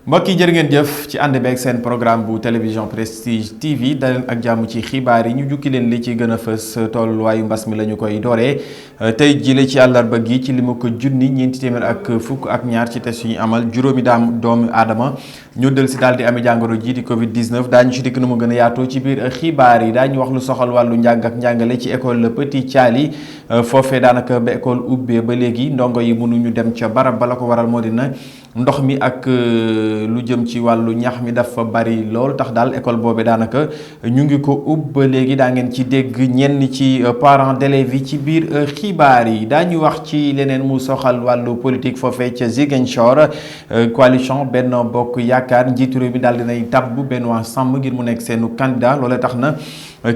mbokk yi jërë ngeen jëf ci ànd beeg seen programme bu télévision Prestige TV daleen ak jàmm ci xibaar yi ñu jukki leen li ci gën a fës tolluwaayu mbas mi la ñu koy dooree tey jile ci àllarba gi ci li mu ko junni ñeenti téeméer ak fukk ak ñaar ci test yu ñu amal juróomi doomu aadama ñu del si daal di amee jàngoro ji di Covid 19 daañu ci dikk nu mu gën a yaatoo ci biir xibaar yi daañu wax lu soxal wàllu njàng ak njàngale ci école Petit Thialy foofee daanaka ba école ubbee ba léegi ndongo yi mënuñu dem ca barab ba la ko waral moo dina ndox mi ak lu jëm ci wàllu ñax mi dafa bari lool tax daal école boobe daanaka ñu ngi ko ubb ba léegi daa ngeen ci dégg ñenn ci parents d'élèves yi ci biir xibaar yi daañu wax ci leneen mu soxal wàllu politique foofee ca Ziguinchor coalition Benno Bokk Yaakaar njiitu réew mi daal dinay tabb Benoît Sambou ngir mu nekk seenu candidat loolee tax na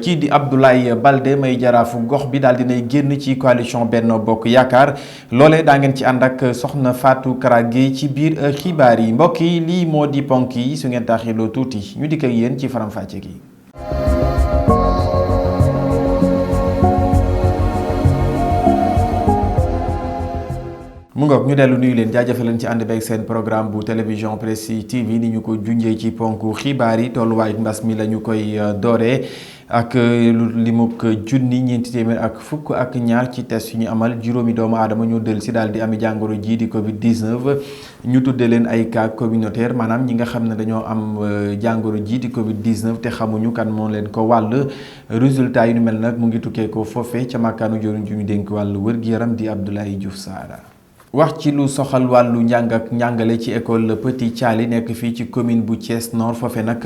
kii di Abdoulaye Baldé may jaraafu gox bi daal dinay génn ci coalition Benno Bokk Yaakaar loolee daa ngeen ci ànd ak soxna Fatou Kara Gueye ci biir xibaar yi mbokk yi lii moo di ponk yi su ngeen taaxiloo tuuti ñu dikk ak yéen ci faram-fàcce gi. mu ngoog ñu dellu nuyu leen jaajëfal leen ci ànd beeg seen programme bu télévision Prestige TV ni ñu ko junjee ci ponk xibaar yi tolluwaayu mbas mi la ñu koy dooree ak li mu junni ñeenti téeméer ak fukk ak ñaar ci test yu ñu amal juróomi doomu aadama ñoo del si daal di ami jàngoro ji di Covid 19 ñu tuddee leen ay cas communautaire maanaam ñi nga xam ne dañoo am jàngoro ji di Covid 19 te xamuñu kan moo leen ko wàll résultat yi nu mel nag mu ngi tukkee ko foofee ca màkkaanu joriñ ju ñu dénk wàllu wër-gi-yaram di Abdoulaye Diouf Sarr. wax ci lu soxal wàllu njàng ak njàngale ci école Petit Thialy nekk fii ci commune bu Thiès Nord foofe nag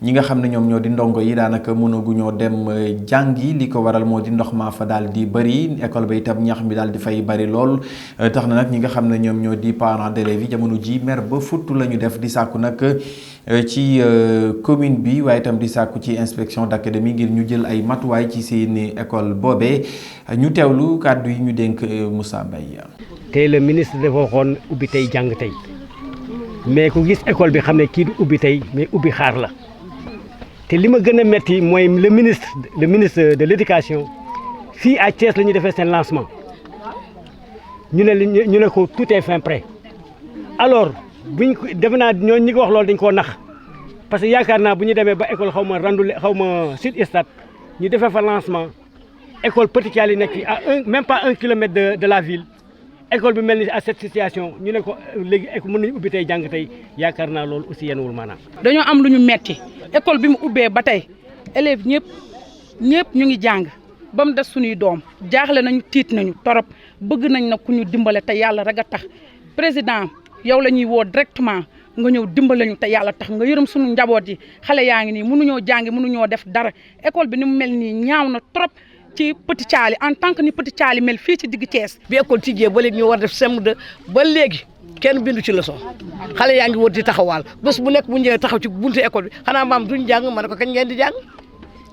ñi nga xam ne ñoom ñoo di ndongo yi daanaka mënaguñoo dem jàngi li ko waral moo di ndox maa fa daal di bëri école ba itam ñax mi daal di fay bëri lool tax na nag ñi nga xam ne ñoom ñoo di parents d'élèves yi jamono ji mer ba futt la ñu def di sàkku nag ci commune bi waaye itam di sàkku ci inspection d'académie ngir ñu jël ay matuwaay ci seeni école boobee ñu teewlu kàddu yi ñu dénk Moussa Mbaye. tey le ministre dafa waxoon ubbi tey jàng tey mais ku gis école bi xam ne kii du ubbi tey mais ubbi xaar la te li ma gën a metti mooy le ministre de l'éducation fii à Thiès la ñu defee seen lancement ñu ne ko tout est fin prêt alors buñ ko defe naa ñoo ñi ko wax loolu dañ koo nax parce que yaakaar naa bu ñu demee ba école xaw ma Sud Stade ñu defee fa lancement école Petit Thialy nekk fii à même pas 1 kilomètre de la ville. école bi mel ni à cette situation ñu ne ko léegi mën nañu ubbi tey jàng tey yaakaar naa loolu aussi yenwul maanaam. dañoo am lu ñu metti école bi mu ubbee ba tey élèves ñëpp ñu ngi jàng ba mu des suñuy doom jaaxle nañu tiit nañu torop bëgg nañ nag ku ñu dimbale te yàlla rek a tax président yow la ñuy woo directement nga ñëw dimbale ñu te yàlla tax nga yërëm suñu njaboot yi xale yaa ngi nii mënuñoo jàngi mënuñoo def dara école bi ni mu mel nii ñaaw na trop. ci Petit Thialy en tant que ni Petit Thialy mel fii ci digg Thiès. bi école tijjee ba léegi ñu war def CM2 ba léegi kenn bindu ci leçon xale yaa ngi wër di taxawaal bés bu nekk bu ñëwee taxaw ci buntu école bi xanaa maam duñ jàng ma ne ko kañ ngeen di jàng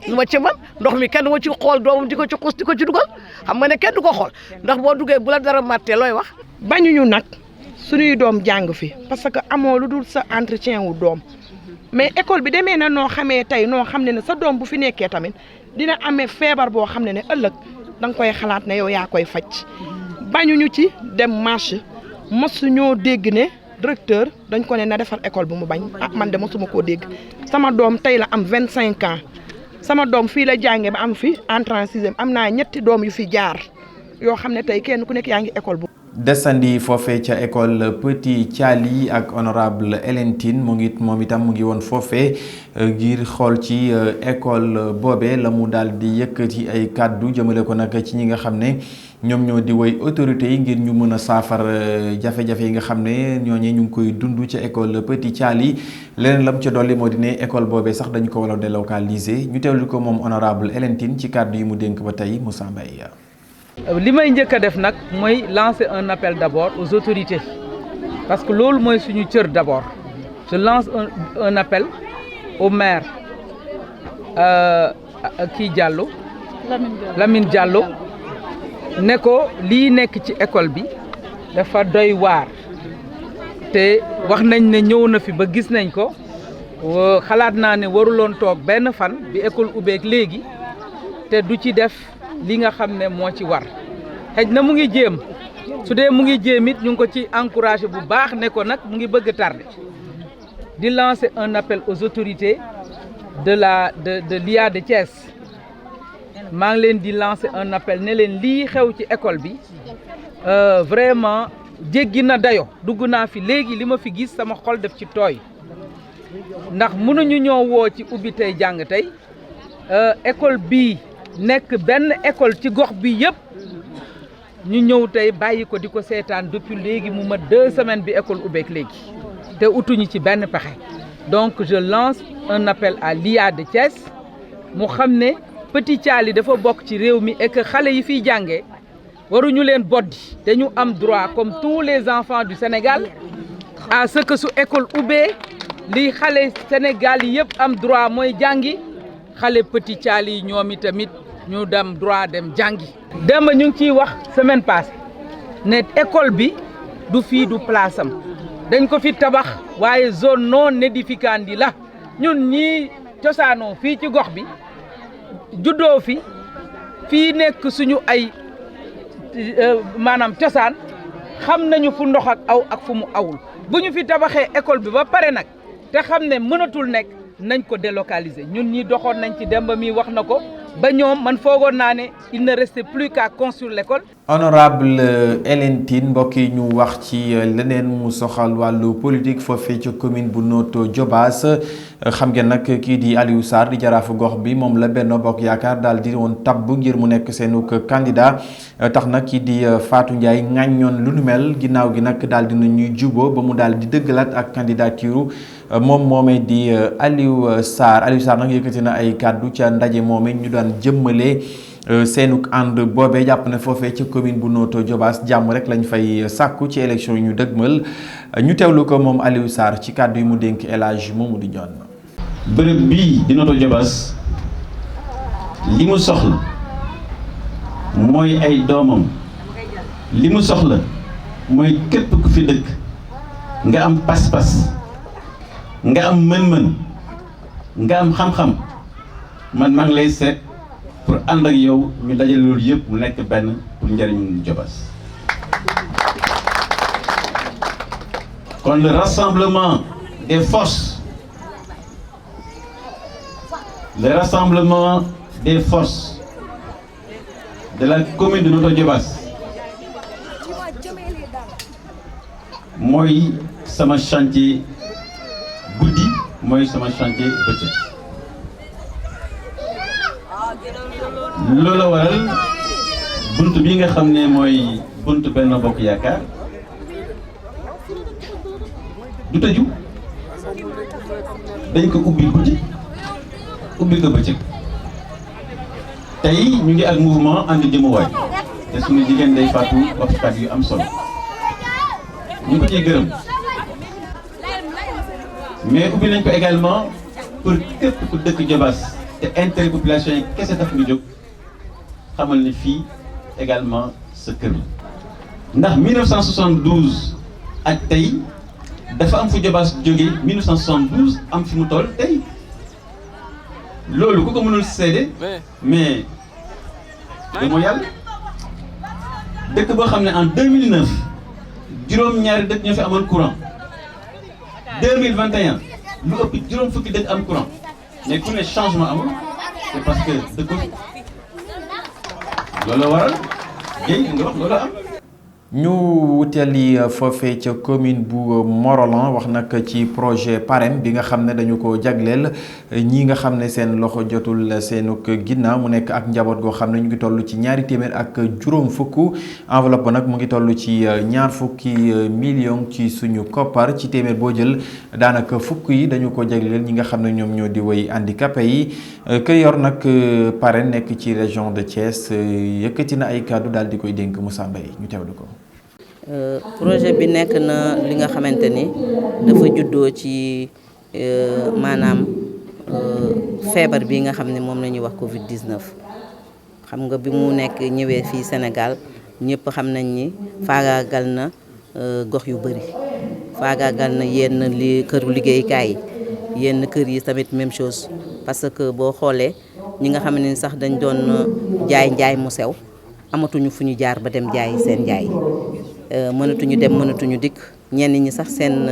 lu ma ci man ndox mi kenn ma ci xool doomam di ko ci xuus di ko ci dugal xam nga ne kenn du ko xool ndax boo duggee bu la dara màttee looy wax. bañuñu nag suñuy doom jàng fi parce que amoo lu dul sa entretien wu doom mais école bi demee na noo xamee tey noo xam ne sa doom bu fi nekkee tamit. dina amee feebar boo xam ne ëllëg da nga koy xalaat ne yow yaa koy faj bañuñu ci dem marche mosu ñoo dégg ne directeur dañ ko ne na defar école bi mu bañ man de mosuma koo dégg sama doom tey la am 25 ans sama doom fii la jàngee ba am fi entrée en sixième am naa ñetti doom yu fi jaar yoo xam ne tey kenn ku nekk yaa ngi école bu desandi foofee ca école Petit Thialy ak honorable Hélène Tine moom itam mu ngi woon foofee ngir xool ci école boobee la mu daal di yëkkati ay kàddu jëmale ko nag ci ñi nga xam ne ñoom ñoo di woy autorités yi ngir ñu mën a saafara jafe-jafe yi nga xam ne ñooñu ñu ngi koy dund ca école Petit Thialy leneen lam ca dolli moo di ne école boobee sax dañu ko war a délocaliser ñu teewlu ko moom honorable Hélène Tine ci kàddu yi mu dénk ba tey Moussa Mbaye. li may njëkk a def nag mooy lancer un appel d'abord aux autorités parce que loolu mooy suñu cër d'abord je lance un appel au maire kii Diallo Lamine Diallo ne ko lii nekk ci école bi dafa doy waar te wax nañ ne ñëw na fi ba gis nañ ko xalaat naa ne waruloon toog benn fan bi école ubbeek léegi te du ci def li nga xam ne moo ci war xëj na mu ngi jéem su dee mu ngi jéem it ñu ngi ko ci encouragé bu baax ne ko nag mu ngi bëgg tardé di lancer un appel aux autorités de l'IA de Thiès maa ngi leen di lancer un appel ne leen lii xew ci école bi vraiment jéggi na dayo dugg naa fi léegi li ma fi gis sama xol def ci tooy ndax mënuñu ñoo woo ci ubbi tey jàng tey école bii nekk benn école ci gox bi yëpp ñu ñëw tey bàyyi ko di ko seetaan depuis léegi mu ma 2 semaines bi école ubbeek léegi te utuñu ci benn pexe donc je lance un appel à l'IA de Thiès mu xam ne Petit Thialy dafa bokk ci réew mi et que xale yi fiy jàngee waruñu leen boddi dañu am droit comme tous les enfants du Sénégal à ce que su école ubbee li xale Sénégal yi yëpp am droit mooy jàngi xale Petit Thialy yi ñoom i tamit ñu dem droit dem jàngi. démb ñu ngi ciy wax semaine passée ne école bi du fii du place am dañ ko fi tabax waaye zone non aedificandi la ñun ñii cosaanoo fii ci gox bi juddoo fi fii nekk suñu ay maanaam cosaan xam nañu fu ndox ak aw ak fu mu awul bu ñu fi tabaxee école bi ba pare nag te xam ne mënatul nekk nañ ko délocaliser ñun ñi doxoon nañ ci Demba mi wax na ko ba ñoom man foogoon naa ne il ne restait plus qu'à construire l'école. honorable Hélène Tine mbokk yi ñu wax ci leneen mu soxal wàllu politique foofee ci commune bu Notto Diobass xam ngeen nag kii di Aliou Sarr di jaraafu gox bi moom la Benno Bokk Yaakaar daal di woon tabb ngir mu nekk seenug candidat tax nag kii di Fatou Ndiaye ŋàññoon lu nu mel ginnaaw gi nag daal dina ñuy juboo ba mu daal di dëggalaat ak candidature moom moomee di Aliou Sarr nag yëkkati na ay kàddu ca ndaje moomee ñu daan jëmmalee seenuk ànd boobee jàpp ne foofee ci commune bu Notto Diobass jàmm rek lañ fay sàkku ci élection yi ñu dëgmal ñu teewlu ko moom Aliou Sarr ci kàddu yi mu dénk El Hadj Mamadou Ndione. bërëb bii di Notto Diobass li mu soxla mooy ay doomam li mu soxla mooy képp ku fi dëkk nga am pas-pas nga am mën-mën nga am xam-xam man maa ngi lay seet pour ànd ak yow ñu dajale loolu yëpp mu nekk benn pour njëriñu Diobass. kon le rassemblement des forces de la commune de Notto Diobass mooy sama chantier guddi mooy sama chantier bëccëg. loolu la waral bunt bi nga xam ne mooy bunt Benno Bokk Yaakaar du tëju dañ ko ubbi guddi ubbi ko bëccëg tey ñu ngi ak mouvement ànd jëmuwaay te suñu jigéen day fàttu waxtaan yu am solo ñu ko ciy gërëm mais ubbi nañ ko également pour képp ku dëkk Diobass te intérêt population yi kese tax ñu jóg xamal ni fii également sa kër la ndax 1972 ak tey dafa am fu Diobass jógee 1972 am fi mu toll tey loolu ku ko mënul seede mais damoo yàlla dëkk boo xam ne en 2009 juróom-ñaari dëkk ñoo fi amoon courant 2021 lu ëpp juróom fukki dëkk am courant mais ku ne changement amul c'est parce que dëkku loolu waral géej nga wax loolu am. ñu wutali foofee ca commune bu Morolan wax nag ci projet PAREM bi nga xam ne dañu ko jagleel ñi nga xam ne seen loxo jotul seenug ginnaaw mu nekk ak njaboot goo xam ne ñu ngi toll ci 200 ak juróom fukk enveloppe nag mu ngi toll ci 2 fukki millions ci suñu koppar ci téeméer boo jël daanaka fukk yi dañu ko jagleel ñi nga xam ne ñoom ñoo di way handicapé yi kër yor nag PAREM nekk ci région de Thiès yëkkati na ay kàddu daal di koy dénk Moussa Mbaye ñu teewlu ko. projet bi nekk na li nga xamante ni dafa juddoo ci maanaam feebar bi nga xam ne moom la ñuy wax Covid-19 xam nga bi mu nekk ñëwee fii Sénégal ñëpp xam nañ ni faagaagal na gox yu bëri faagaagal na yenn këru liggéeykaay yi yenn kër yi tamit même chose parce que boo xoolee ñi nga xam ne sax dañ doon njaay mu sew amatuñu fu ñu jaar ba dem jaay seen njaay mënatuñu dem mënatuñu dikk ñenn ñi sax seen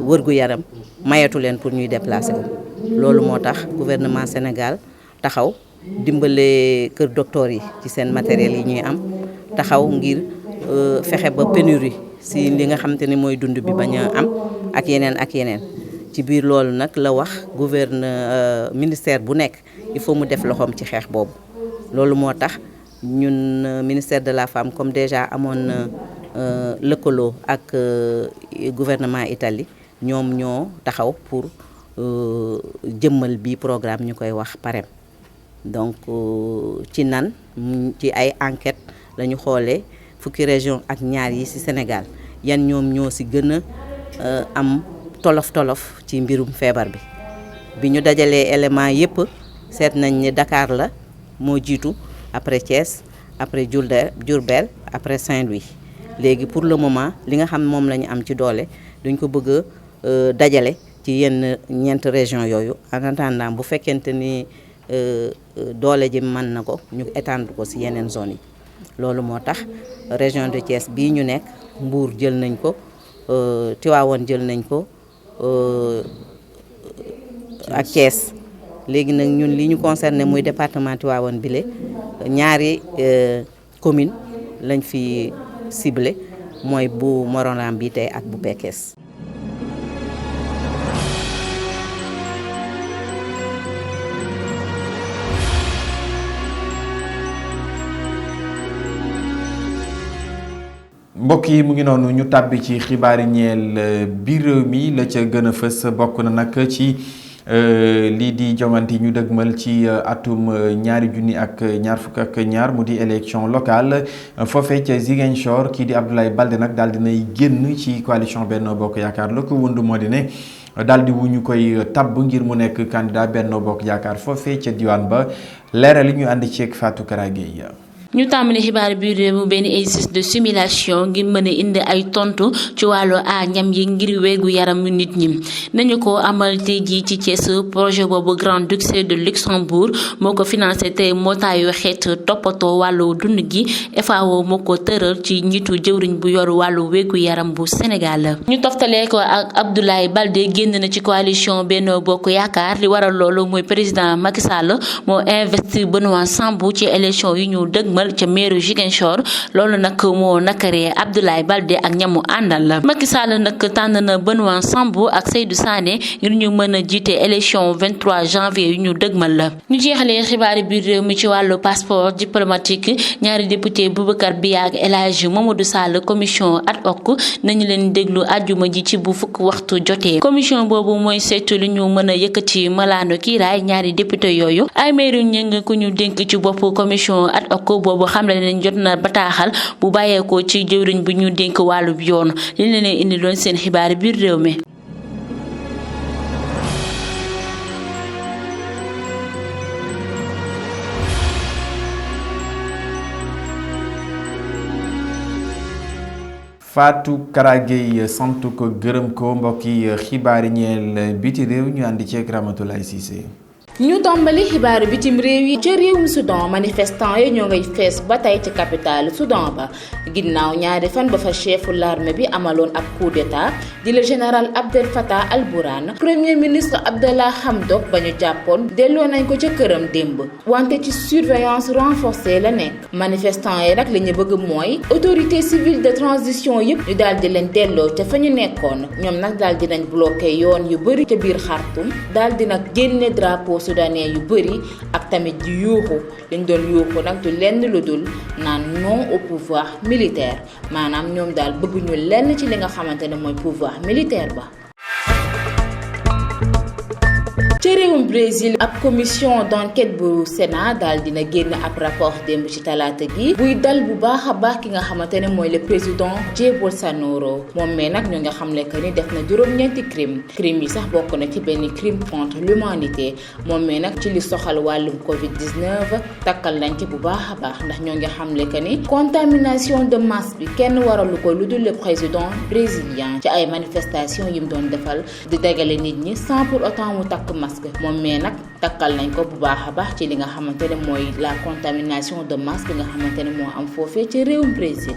wërgu yaram mayatu leen pour ñuy déplacer wu loolu moo tax gouvernement Sénégal taxaw dimbale kër docteur yi ci seen matériel yi ñuy am taxaw ngir fexe ba pénurie si li nga xamante ni mooy dund bi bañ a am ak yeneen ci biir loolu nag la wax ministère bu nekk il faut mu def loxoom ci xeex boobu loolu moo tax ñun ministère de la femme comme déjà amoon na lëkkaloo ak gouvernement Italie ñoom ñoo taxaw pour jëmmal bi programme ñu koy wax PAREM donc ci ay enquête la ñu xoolee fukki région ak ñaar yi ci Sénégal yan ñoom ñoo ci gën a am tolof ci mbirum feebar bi ñu dajalee élément yépp seet nañ ni Dakar la moo jiitu après Thiès après Diourbel après Saint-Louis léegi pour le moment li nga xam moom la ñu am ci doole duñ ko bëgg a dajale ci yenn ñeent région yooyu en attendant bu fekkente ni doole ji mën na ko ñu étendre ko ci yeneen zones yi loolu moo tax région de Thiès bii ñu nekk Mbour jël nañ ko Tivaouane jël nañ ko ak Thiès léegi nag ñun li ñu concerné muy département Tivaouane bile ñaari commune lañ fi ciblé mooy bu Morolan bi tey ak bu Pekes. mbokk yi mu ngi noonu ñu tàbbi ci xibaari ñeel biir réew mi la ca gën a fës bokk na nag ci lii di jongante ñu dëgmal ci atum 2022 mu di élection locale foofee ca Ziguinchor kii di Abdoulaye Baldé nag daal dinay génn ci coalition Benno Bokk Yaakaar la ko wund moo di ne daal di wu ñu koy tabb ngir mu nekk candidat Benno Bokk Yaakaar foofee ca diwaan ba leeral li ñu ànd ceeg Fatou Kara Gueye. ñu tàmbali xibaar bi réew benn exercice de simulation ngir mën a indi ay tontu ci wàllu ñam yi ngir wéegu yaram nit ñi nañu ko amal tey jii ci Thiès projet boobu Grand-Duché de Luxembourg moo ko financé te mootaayu xeet toppatoo wàllu dund gi FAO moo ko tëral ci njiitu jëwriñ bu yor wàllu wéegu yaram bu Sénégal. ñu toftalee ko ak Abdoulaye Baldé génn na ci coalition Benno Bokk Yaakaar li waral loolu mooy président Macky Sall moo investir Benoît Sambou ci élection yi ñu dëgmal ca meeru Ziguinchor loolu nag moo nakaree Abdoulaye Baldé ak ñamu àndal la Macky Sall nag tànn na Benoît Sambou ak Seydou Sané ngir ñu mën a jiite élection 23 janvier yu ñu dëgmal la. ñu jeexalee xibaari biir réew mi ci wàllu passeport diplomatique ñaari député Boubacar Biaye ak El Hadji Mamadou Sall commission ad hoc nañu leen déglu àjjuma ji ci bu fukk waxtu jotee commission boobu mooy saytu li ñu mën a yëkkati malaano kiiraay ñaari député yooyu ay meeru ñëng ku ñu dénk ci bopp commission ad hoc boobu xam nañ jot na bataaxal bu bàyyeekoo ci jëwriñ bu ñu dénk wàllu yoon li leen indi doon seen xibaar biir réew mi. Fatou Kara Gueye sant ko gërëm ko mbokki xibaari ñeel biti réew ñu àndi ci Ramatoulaye Cissé. ñu tàmbali xibaaru bitim réew yi ca réewum Soudan manifestant yi ñoo ngay fees ba tey ci capitale Soudan ba ginnaaw ñaari fan ba fa chefu l'armée bi amaloon ab coup d'état di le général Abdel Fattah al-Burhan premier ministre Abdallah Hamdok ba ñu jàppoon delloo nañ ko ca këram démb wante ci surveillance renforcée la nekk manifestant yi nag li ñu bëgg mooy autorité civile de transition yëpp ñu daal di leen delloo ca fa ñu nekkoon ñoom nag daal di nañ bloqué yoon yu bëri ca biir Khartoum daal di nag génne drapeau soudanais yu bëri ak tamit di yuuxu liñ doon yuuxu nag du lenn lu dul naan non au pouvoir militaire maanaam ñoom daal bëgguñu lenn ci li nga xamante ne mooy pouvoir militaire ba. ci réewum Brésil ab commission d'enquête bu Sénat daal dina génn ab rapport démb ci talaata gi buy dal bu baax a baax ki nga xamante ne mooy le président Jair Bolsonaro moom mais nag ñu nga xamle que ni def na juróom-ñeenti crime yi sax bokk na ci benn crime contre l'humanité moom mais nag ci li soxal wàllum Covid-19 takkal nañ ci bu baax a baax ndax ñoo ngi xamle que ni contamination de masse bi kenn waralu ko lu dul le président brésilien ci ay manifestations yi mu doon defal di dagale nit ñi sans pour autant mu takk masque moom mais nag takkal nañ ko bu baax a baax ci li nga xamante ne mooy la contamination de masse bi nga xamante ne moo am foofee ci réewum Brésil.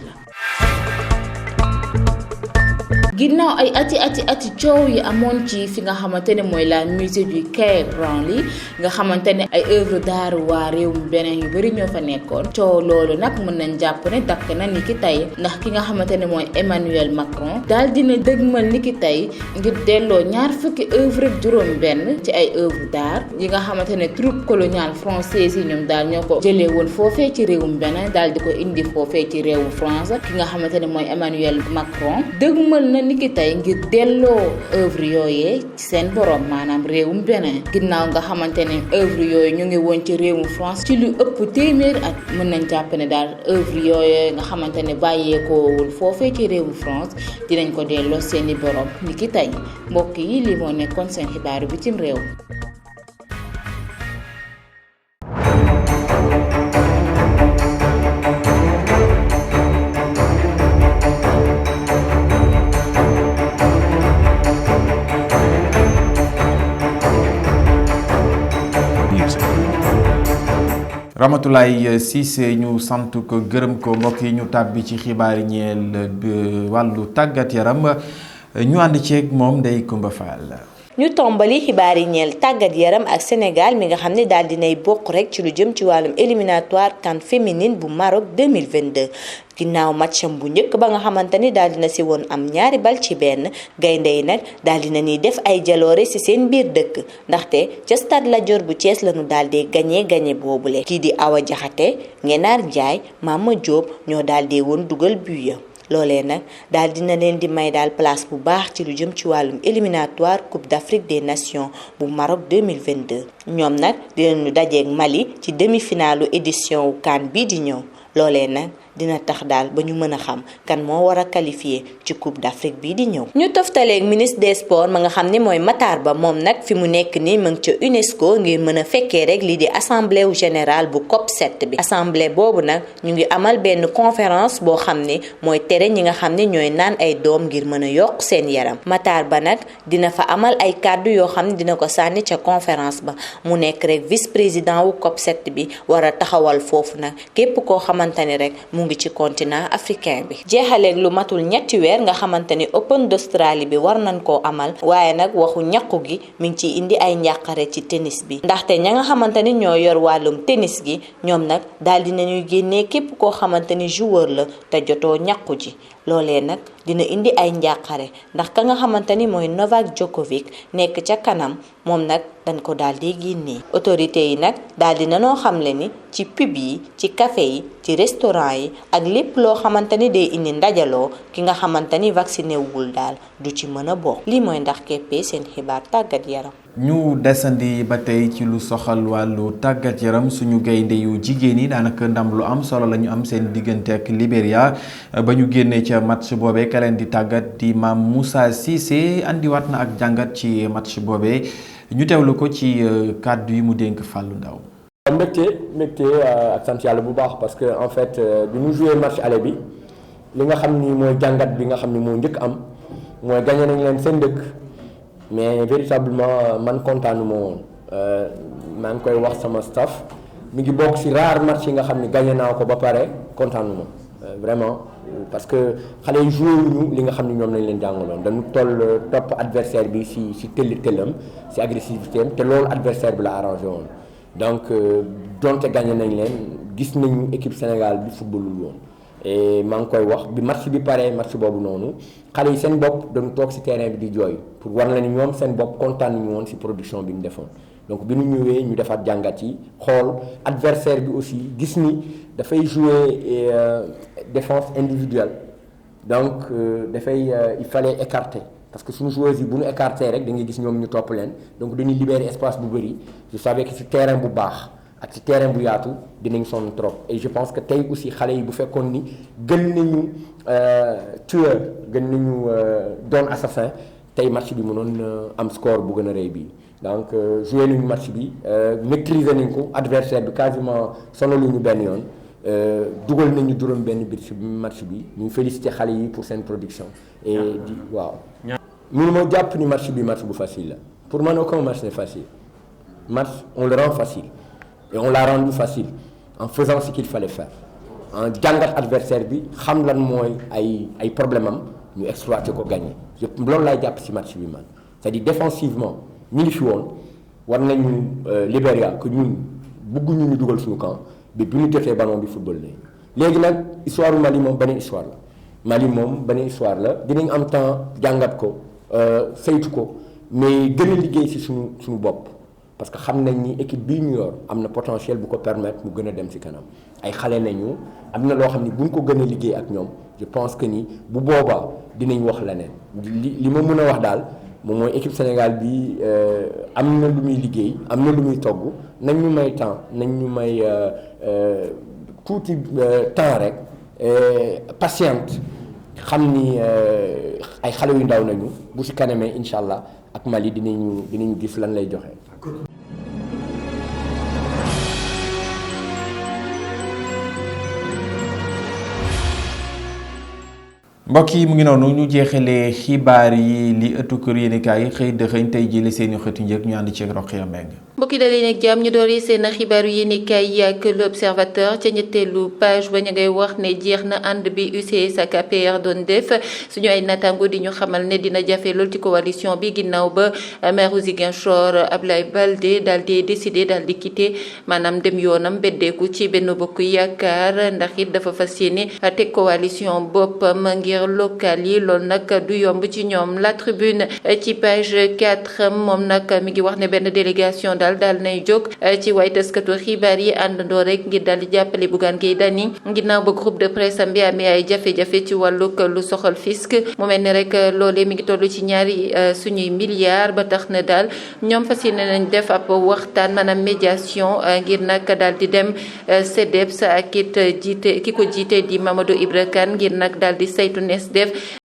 ginnaaw ay ati coow yi amoon ci fi nga xamante ne mooy la musée du Quai Branly nga xamante ne ay œuvre d'art waa réew mi beneen yu bëri ñoo fa nekkoon coow loolu nag mën nañ jàpp ne dakk na ni ki tey ndax ki nga xamante ne mooy Emmanuel Macron daal dina dëgmal ni ki tey ngir delloo 20 œuvre ak juróom benn ci ay œuvre d'art yi nga xamante ne troupe coloniale française yi ñoom daal ñoo ko jëlee woon foofee ci réewum Bénin daal di ko indi foofee ci réewu France ki nga xamante ne mooy Emmanuel Macron dëgmal na ni ki tey ngir delloo œuvre yooyee ci seen borom maanaam réewum Bénin ginnaaw nga xamante ne œuvre yooyu ñu ngi woon ci réewum France ci lu ëpp téeméer at mën nañ jàpp ne daal œuvre yooyee nga xamante ne bàyyeekoowul foofee ci réewu France dinañ ko delloo seeni borom ni ki tey mbokk yi li moo nekkoon seen xibaaru bitim réew. Ramatoulaye Cissé ñu sant ko gërëm ko mbokk yi ñu tàbbi ci xibaar yi ñeel wàllu tàggat yaram ñu ànd ceeg moom Ndeye Coumba Fall. ñu tombali xibaar yi ñeel tàggat yaram ak Sénégal mi nga xam ne daal dinay bokk rek ci lu jëm ci wàllum éliminatoire CAN féminine bu Maroc 2022 ginnaaw matcham bu njëkk ba nga xamante ni daal dina si woon am 2 bal ci benn gaynde yi nag daal dina ni def ay jaloore si seen biir dëkk ndaxte ca stade Lat Dior bu Thiès lañu daal di gagné boobule kii di Awa Jaxate Ngenaar Njaay Mama Diop ñoo daal di woon dugal but ya loolee nag daal dina leen di may daal place bu baax ci lu jëm ci wàllum éliminatoire Coupe d'Afrique des Nations bu Maroc 2022 ñoom nag dinañu dajeeg Mali ci demi-finalu édition wu CAN bii di ñëw loolee nag dina tax daal ba ñu mën a xam kan moo war a qualifié ci Coupe d'Afrique bii di ñëw. ñu toftaleeg ministre des sports ma nga xam ne mooy Matar Ba moom nag fi mu nekk nii mu ngi ca UNESCO ngir mën a fekkee rek lii di assemblée générale bu COP7 bi. assemblée boobu nag ñu ngi amal benn conférence boo xam ne mooy tere ñi nga xam ne ñooy naan ay doom ngir mën a yokk seen yaram Matar Ba nag dina fa amal ay kàddu yoo xam ne dina ko sànni ca conférence ba mu nekk rek vice président wu COP7 bi war a taxawal foofu nag képp koo xamante ne rek mu ngi ci continent africain bi jeexaleeg lu matul 3 weer nga xamante ni Open d'Australie bi war nañ koo amal waaye nag waxu ñàkku gi mi ngi ciy indi ay njàqare ci tennis bi ndaxte ña nga xamante ni ñoo yor wàllum tennis gi ñoom nag daal dinañuy génnee képp koo xamante ni joueur la te jotoo ñàkku ji loolee nag dina indi ay njàqare ndax ka nga xamante ni mooy Novak Djokovic nekk ca kanam moom nag dañ ko daal di génnee autorité yi nag daal di nanoo xamle ni ci pub yi ci café yi ci restaurant yi ak lépp loo xamante ni day indi ndajaloo ki nga xamante ni vacciné wul daal du ci mën a bokk lii mooy ndax keppee seen xibaar tàggat yaram. ñu desandi ba tey ci lu soxal wàllu tàggat yaram suñu gaynde yu jigéen yi daanaka ndam lu am solo la ñu am seen diggante ak Libéria ba ñu génnee ca match boobee ka leen di tàggat di Mame Moussa Cissé andiwaat na ak jàngat ci match boobee ñu teewlu ko ci kàddu yi mu dénk Fallou Ndaw. mbégte ak sant yàlla bu baax parce que en fait bi ñu joué match aller bi li nga xam ni mooy jàngat bi nga xam ni moo njëkk am mooy gagné nañ leen seen dëkk mais véritablement man kontaanu ma woon maa ngi koy wax sama staff mi ngi bokk ci rare match yi nga xam ni gagné naa ko ba pare kontaanu ma vraiment parce que xale yi joué wuñu li nga xam ni ñoom lañ leen jàngaloon dañu topp adversaire bi ci tëllam ci agressivité am te loolu adversaire bi la arrangé woon donc donte gagné nañ leen gis nañu équipe Sénégal bi footballul woon et maa ngi koy wax bi match bi paree match boobu noonu xale yi seen bopp dañu toog ci terrain bi di jooy pour war na ni ñoom seen bopp kontaan nañu woon ci production bi ñu defoon donc bi ñu ñëwee ñu defaat jàngat yi xool adversaire bi aussi gis ni dafay jouer défense individuelle donc il fallait écarter parce que suñu joueurs yi bu ñu écarter rek da ngay gis ñoom ñu topp leen donc dañuy libérer espace bu bëri je savais que ci terrain bu baax ak ci terrain bu yaatu dinañ sonn trop et je pense que tey aussi xale yi bu fekkoon ni gën nañu tueur gën nañu doon assassin tey match bi mënoon am score bu gën a rëy bii donc joué nañu match bi maîtriser nañ ko adversaire bi quasiment sonaluñu benn yoon dugal nañu juróom benn bit ci match bi ñu félicité xale yi pour seen production et di waaw mënu ma jàpp ni match bi match bu facile la pour man aucun match n'est facile match on le rend facile et on l'a rendu facile en faisant ce qu'il fallait faire en jàngat adversaire bi xam lan mooy ay problème am ñu exploité ko gagné yëpp loolu laay jàpp ci match bi man c'est-à-dire défensivement ñu ngi fi woon war nañu Libéria que ñun bëgguñu ñu dugal suñu camp bi ñu jotee ballon bi football léegi nag histoire Mali moom beneen histoire la Mali moom beneen histoire la dinañ am temps jàngat ko saytu ko mais gën a liggéey ci suñu bopp parce que xam nañ ni équipe bii ñu yor am na potentiel bu ko permettre mu gën a dem ci kanam ay xale nañu am na loo xam ni buñ ko gën a liggéey ak ñoom je pense que ni bu boobaa dinañ wax leneen li ma mën a wax daal moom mooy équipe Sénégal bi am na lu muy liggéey am na lu muy togg nañ ñu may temps nañ ñu may tuuti temps rek patiente xam ni ay xale yu ndaw nañu bu ci kanamee incha allah ak Mali dinañu gis lan lay joxe. mbokk yi mu ngi noonu ñu jeexalee xibaar yi li ëttu kër yéenekaay yi xëy dëxëñ tey jële seeni xëtu njëkk ñu ànd ci Rokhaya Mbengue. mbokki dalee nag jàmm ñu doori seen xibaaru yéenekaay yi ak l'Observateur ca ñetteelu page ba ñu ngay wax ne jeex na ànd bi UCS ak APR doon def suñu ay natango di ñu xamal ne dina jafe lool ci coalition bi ginnaaw ba maire Ziguinchor Abdoulaye Baldé daal di décidé daal di quitter maanaam dem yoonam beddeeku ci Benno Bokk Yaakaar ndax it dafa fas yéene teg coalition boppam ngir local yi loolu nag du yomb ci ñoom. La Tribune ci page 4 moom nag mi ngi wax ne benn délégation daal nay jóg ci way taskatu xibaar yi àndandoo rek ngir daal di jàppale Bougane Gueye Dany ginnaaw ba groupe de presse am bi amee ay jafe-jafe ci wàllug lu soxal fisc mu mel ni rek loolee mi ngi toll ci ñaari suñuy milliards ba tax na daal ñoom fas yéene nañ def ab waxtaan maanaam médiation ngir nag daal di dem CDEPS ak it jiite ki ko jiite di Mamadou Ibra Kane ngir nag daal di saytu nees def